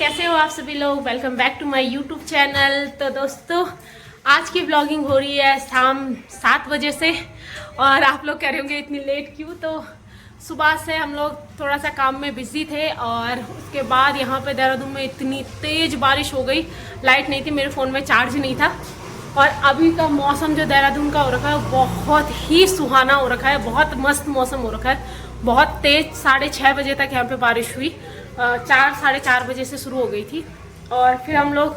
कैसे हो आप सभी लोग। Welcome back to my YouTube channel. तो दोस्तों आज की ब्लॉगिंग हो रही है शाम 7 बजे से और आप लोग कह रहे होंगे इतनी लेट क्यों। तो सुबह से हम लोग थोड़ा सा काम में बिजी थे और उसके बाद यहाँ पे देहरादून में इतनी तेज़ बारिश हो गई। लाइट नहीं थी, मेरे फ़ोन में चार्ज नहीं था और अभी का मौसम जो देहरादून का हो रखा है बहुत ही सुहाना हो रखा है, बहुत मस्त मौसम हो रखा है। बहुत तेज़ 6:30 बजे तक यहाँ पे बारिश हुई, 4 साढ़े 4 बजे से शुरू हो गई थी। और फिर हम लोग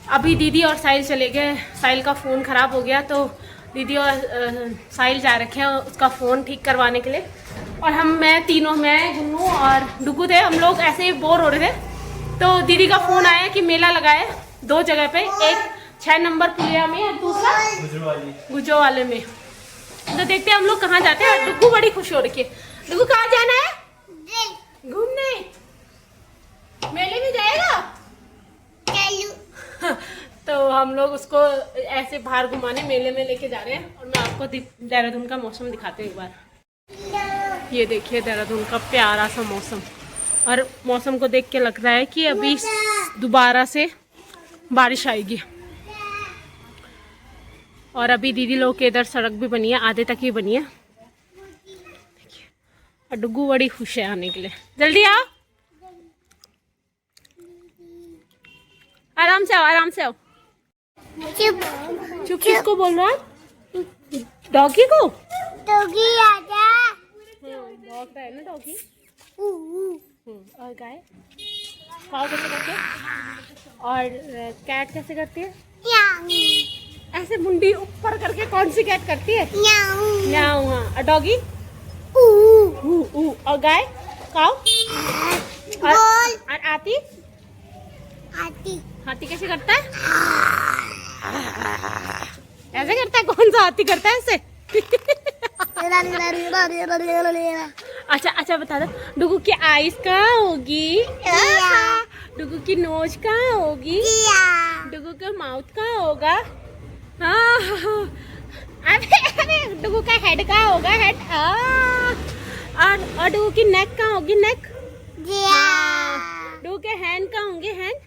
अभी दीदी और साहिल चले गए। साहिल का फ़ोन ख़राब हो गया तो दीदी और साहिल जा रखे हैं उसका फ़ोन ठीक करवाने के लिए। और मैं गुन्नू और डुगू थे, हम लोग ऐसे ही बोर हो रहे थे तो दीदी का फ़ोन आया कि मेला लगाए 2 जगह पे, एक 6 नंबर पुलिया में और दूसरा गुजो वाले में। तो देखते हैं हम लोग कहाँ जाते हैं। डुगू बड़ी खुश हो रखी है। डुगू कहाँ जाना है? घूमने। मेले में जाएगा? तो हम लोग उसको ऐसे बाहर घुमाने मेले में लेके जा रहे हैं। और मैं आपको देहरादून का मौसम दिखाते हैं एक बार। ये देखिए देहरादून का प्यारा सा मौसम, और मौसम को देख के लग रहा है कि अभी दोबारा से बारिश आएगी। और अभी दीदी लोग के इधर सड़क भी बनी है, आधे तक ही बनी है। और डुगू बड़ी खुश है आने के लिए। जल्दी आओ, आराम से आओ, आराम से आओ। चुप चुप किसको बोल रहा है? डॉगी को? डॉगी आजा। भौंक रहा है ना डॉगी। और गाय काऊ कैसे करती है? और कैट कैसे करती है? ऐसे मुंडी ऊपर करके कौन सी कैट करती है? म्याऊ। हाँ। और डॉगी? और गाय? काऊ? और आती? हाथी कैसे करता है? ऐसे करता है? कौन सा हाथी करता है ऐसे? अच्छा बता दो, डुगू की आईज कहाँ होगी? डुगू की नोज कहाँ होगी? डुगू का माउथ कहाँ होगा? हाँ। अरे डुगू का हेड कहाँ होगा? हेड। और डुगू की नेक कहाँ होगी? नेक। डुगू के हैंड कहाँ होंगे? हैंड।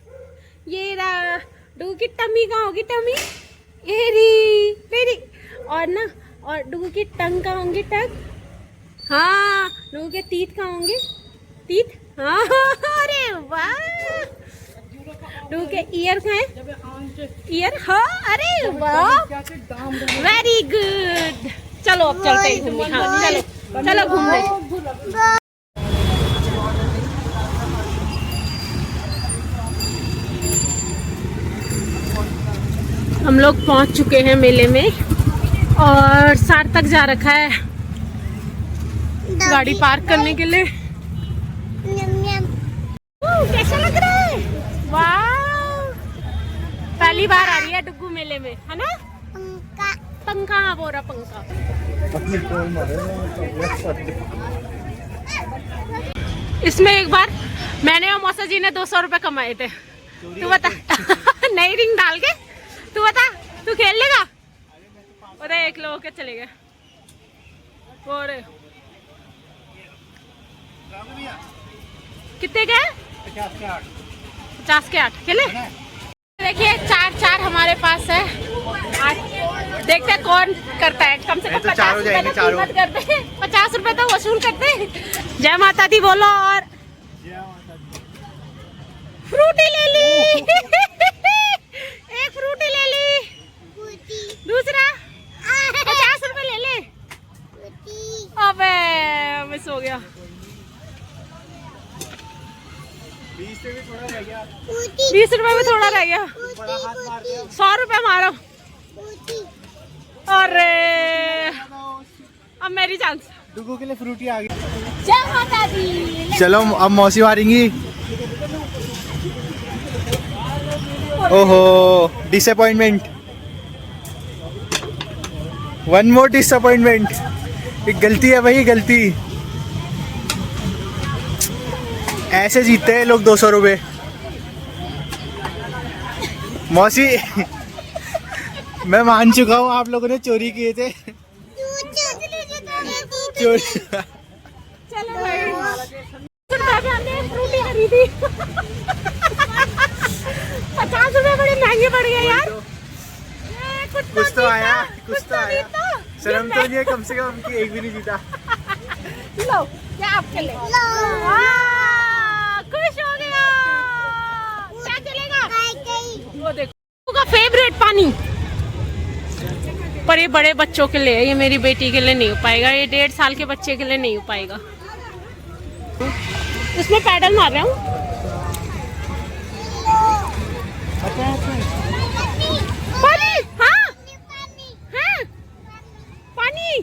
ये रहा। डुगू की टमी कहाँ होगी? टमी। ये री। और ना, और डुगू की टंग कहाँ होंगी? टंग। हाँ। डुगू के टीथ कहाँ होंगे? टीथ। हाँ। अरे वाह। डुगू के ईयर कहाँ है? ईयर। हाँ। अरे वाह, वेरी गुड। चलो अब चलते हैं घूमने। हाँ चलो घूमने। हम लोग पहुंच चुके हैं मेले में और सार्थक जा रखा है गाड़ी पार्क करने के लिए। कैसा लग रहा है? वाह, पहली बार आ रही है डुगू मेले में, है ना? पंखा। हाँ बोल रहा पंखा। इसमें एक बार मैंने और मौसा जी ने 200 रुपए कमाए थे। तू बता। नई रिंग डाल के तू बता, तू खेल लेगा? पता है 1 लोग के चले गए। कितने गए? 50 के 8 खेले। देखिए 4 हमारे पास है। देखते हैं कौन करता है। कम से कम 50 रुपए तो कीमत करते हैं। 50 रुपए तो वसूल करते हैं। जय माता दी बोलो। और फ्रूटी ले ली। एक फ्रूटी ले ली। दूसरा 50 रुपए ले ले। अबे मिस हो गया। 20 रुपए में थोड़ा रह गया। 100 रुपए मारो। अरे अब मेरी चांस। डुगू के लिए फ्रूटी आ गई। जय माता दी। चलो अब मौसी मारेंगी। ओहो, डिसअपॉइंटमेंट। 1 मोर डिसअपॉइंटमेंट। एक गलती है भाई, गलती। ऐसे जीतते हैं लोग 200 रुपए। मौसी मैं मान चुका हूँ, आप लोगों ने चोरी किए थे। चोरी। चलो भाई। फ्रूटी खरीदी। ₹50 बड़े महंगे पड़ गए यार। कुछ तो आया, कुछ तो आया। जीता। शर्म तो नहीं है कम से कम उनकी एक भी नहीं जीता। लो क्या आपके लिए खुश हो गया। क्या चलेगा वो देखो का फेवरेट पानी, पर ये बड़े बच्चों के लिए, ये मेरी बेटी के लिए नहीं हो पाएगा, ये 1.5 साल के बच्चे के लिए नहीं हो पाएगा। इसमें पैडल मार रहा हूँ। पानी, हाँ हाँ पानी,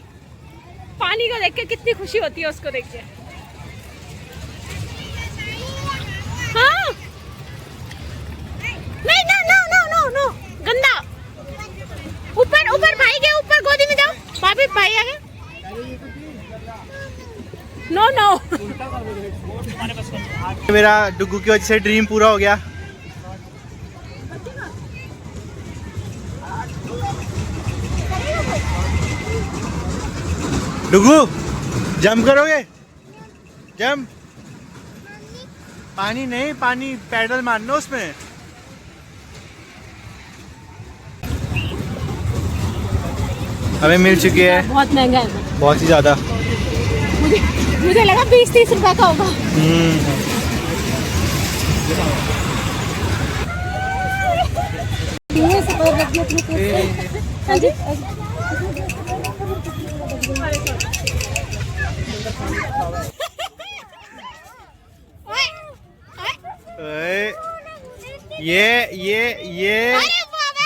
पानी को देख के कितनी खुशी होती है उसको देख के। हाँ नहीं, no no no no no गंदा। ऊपर ऊपर भाई के ऊपर गोदी में जाओ। भाभी भाई आ गए। नो नो मेरा डुगू की वजह से ड्रीम पूरा हो गया। डुगू जंप करोगे? जंप? पानी नहीं, पानी पैडल मारना उसमें। हमें मिल चुकी है। बहुत महंगा है, बहुत ही ज्यादा। मुझे लगा 20-30 रुपए का होगा। ये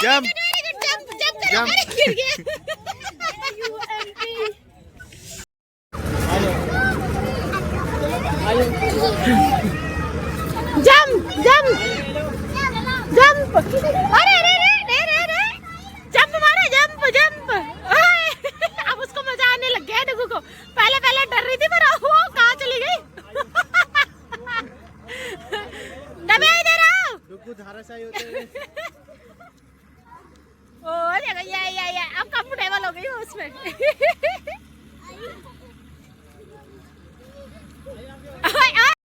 jump jump jump jump jump, अरे रे रे रे रे रे, जंप मारे, जंप जंप। अब उसको मजा आने लग गया है डुगू को। पहले पहले डर रही थी, पर वो कहाँ चली गई। डबे इधर आओ। डुगू धाराशायी होते हुए। ओ देखो ये अब कंफर्टेबल हो गई हो उसमें।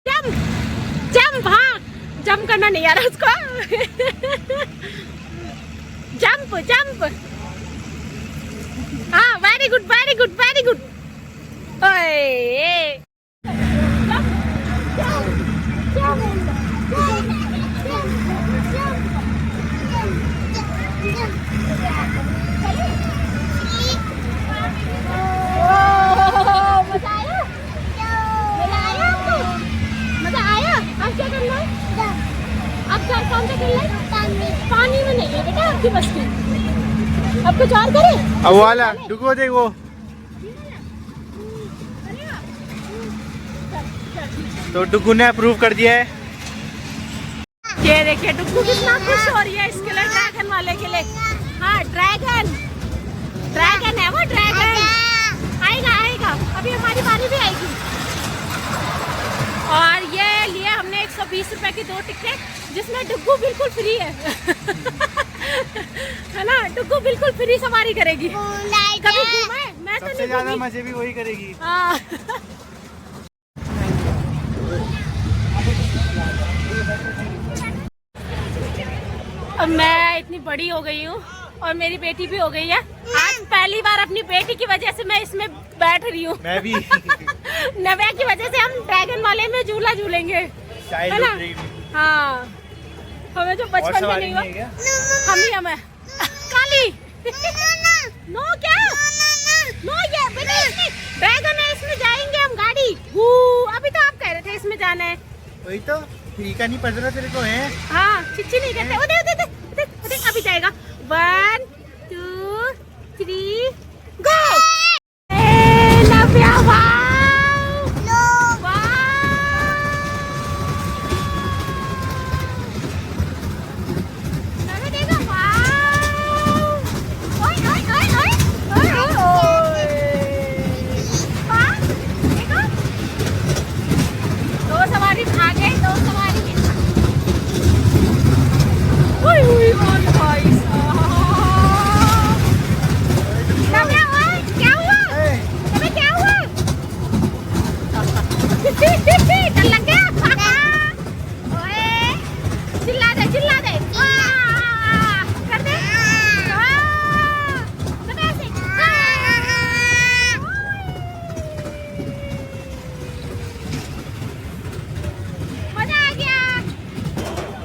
जंप जंप, हाँ जंप करना नहीं आ रहा उसको। जंप जंप, हाँ very good very good very good. ओए मजा आया? मजा आया आपको? मजा आया? अब क्या करना है? अब क्या काम से करना है? पानी में नहीं है बेटा आपकी बस की। अब कुछ और करें? अब वो वाला डुगू देख वो। तो डुगू ने अप्रूव कर दिया है। ये देखिए डुगू कितना खुश हो रही है इसके लिए, ड्रैगन वाले के लिए। हाँ ड्रैगन, ड्रैगन है वो, ड्रैगन आएगा आएगा, अभी हमारी बारी भी आएगी। और ये लिए हमने 120 रुपए की 2 टिकट, जिसमें डुगू बिल्कुल फ्री है। है ना, डुगू बिल्कुल फ्री सवारी करेगी। कभी घूमा है? मैं तो सबसे ज्यादा मजे भी वही करेगी। हाँ। अब मैं इतनी बड़ी हो गई हूँ और मेरी बेटी भी हो गई है। आज पहली बार अपनी बेटी की वजह से मैं इसमें बैठ रही हूँ। मैं भी। नव्या की वजह से हम ड्रैगन वाले में झूला झूलेंगे, है ना? हाँ, हमें जो बचपन में नहीं हुआ, हम ही हमें काली। नो क्या? नो ये बेटा, ड्रैगन है, इसमें जाएंगे हम गाड़ी। अभी तो आप कह रहे थे इसमें जाना है। वही तो ठीका नहीं पड़ रहा तेरे को है। हाँ चिच्ची नहीं कहते। उधर उधर उधर उधर, अभी जाएगा। 1 2 3 गो। नव्या वाव, नव्या देखो वाव। ओए ओए ओए ओए ओए ओए, वाह देखो, 2 सवारी आगे 2 सवारी। भाई साहब, नव्या ओए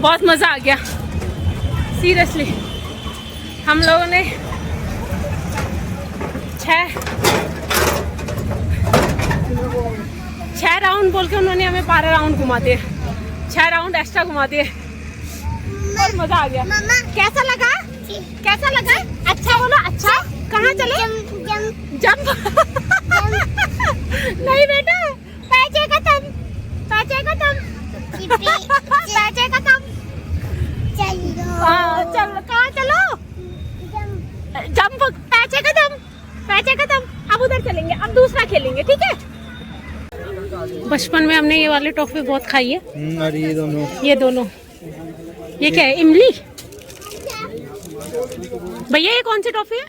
बहुत मज़ा आ गया सीरियसली। हम लोगों ने 6 राउंड बोल के उन्होंने हमें 12 राउंड घुमा दिए, 6 राउंड एक्स्ट्रा घुमा दिए और मज़ा आ गया। कैसा लगा? कैसा लगा? अच्छा बोलो। अच्छा कहाँ चले? जंप नहीं बेटा, पैसे खत्म, पैसे खत्म, पैसे खत्म। चलो कहाँ चलो? जंप, पैसे खत्म, पैसे खत्म। अब उधर चलेंगे, अब दूसरा खेलेंगे, ठीक है। बचपन में हमने ये वाले टॉफी बहुत खाई है। और ये दोनों ये क्या है? इमली। भैया ये कौन सी टॉफी है?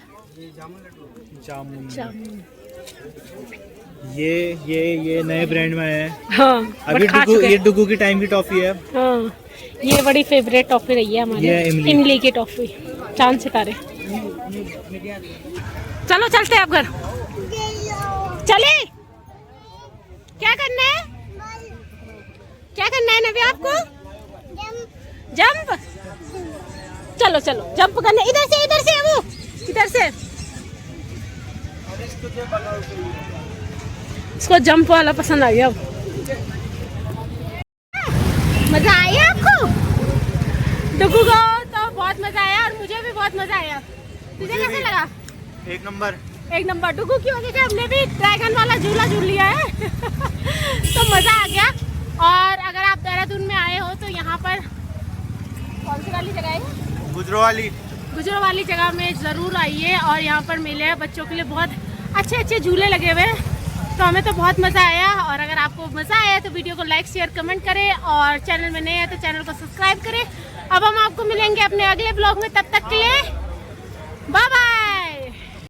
जामुन। ये नए ब्रांड में है। हाँ, अभी ये डुगू की टाइम की टॉफी है। हाँ, ये बड़ी फेवरेट टॉफी रही है हमारी, इमली की टॉफी, चांद सितारे। चलो चलते हैं अब घर। चले? क्या करना है? क्या करना है नव्या आपको? जंप। चलो चलो जंप करने। इधर से वो इधर से। इसको जंप वाला पसंद आ गया। अब मजा आया आपको? डुगू को तो बहुत मजा आया और मुझे भी बहुत मजा आया। तुझे कैसा लगा? एक नंबर। डुगू की वजह से हमने भी ड्रैगन वाला झूला झूल लिया है तो मजा आ गया। और अगर आप देहरादून में आए हो तो यहाँ पर कौन सी वाली जगह है? गुजरो वाली जगह में ज़रूर आइए। और यहाँ पर मेले हैं बच्चों के लिए, बहुत अच्छे अच्छे झूले लगे हुए हैं। तो हमें तो बहुत मज़ा आया। और अगर आपको मज़ा आया तो वीडियो को लाइक शेयर कमेंट करें और चैनल में नए हैं तो चैनल को सब्सक्राइब करें। अब हम आपको मिलेंगे अपने अगले ब्लॉग में, तब तक के लिए बाय बाय।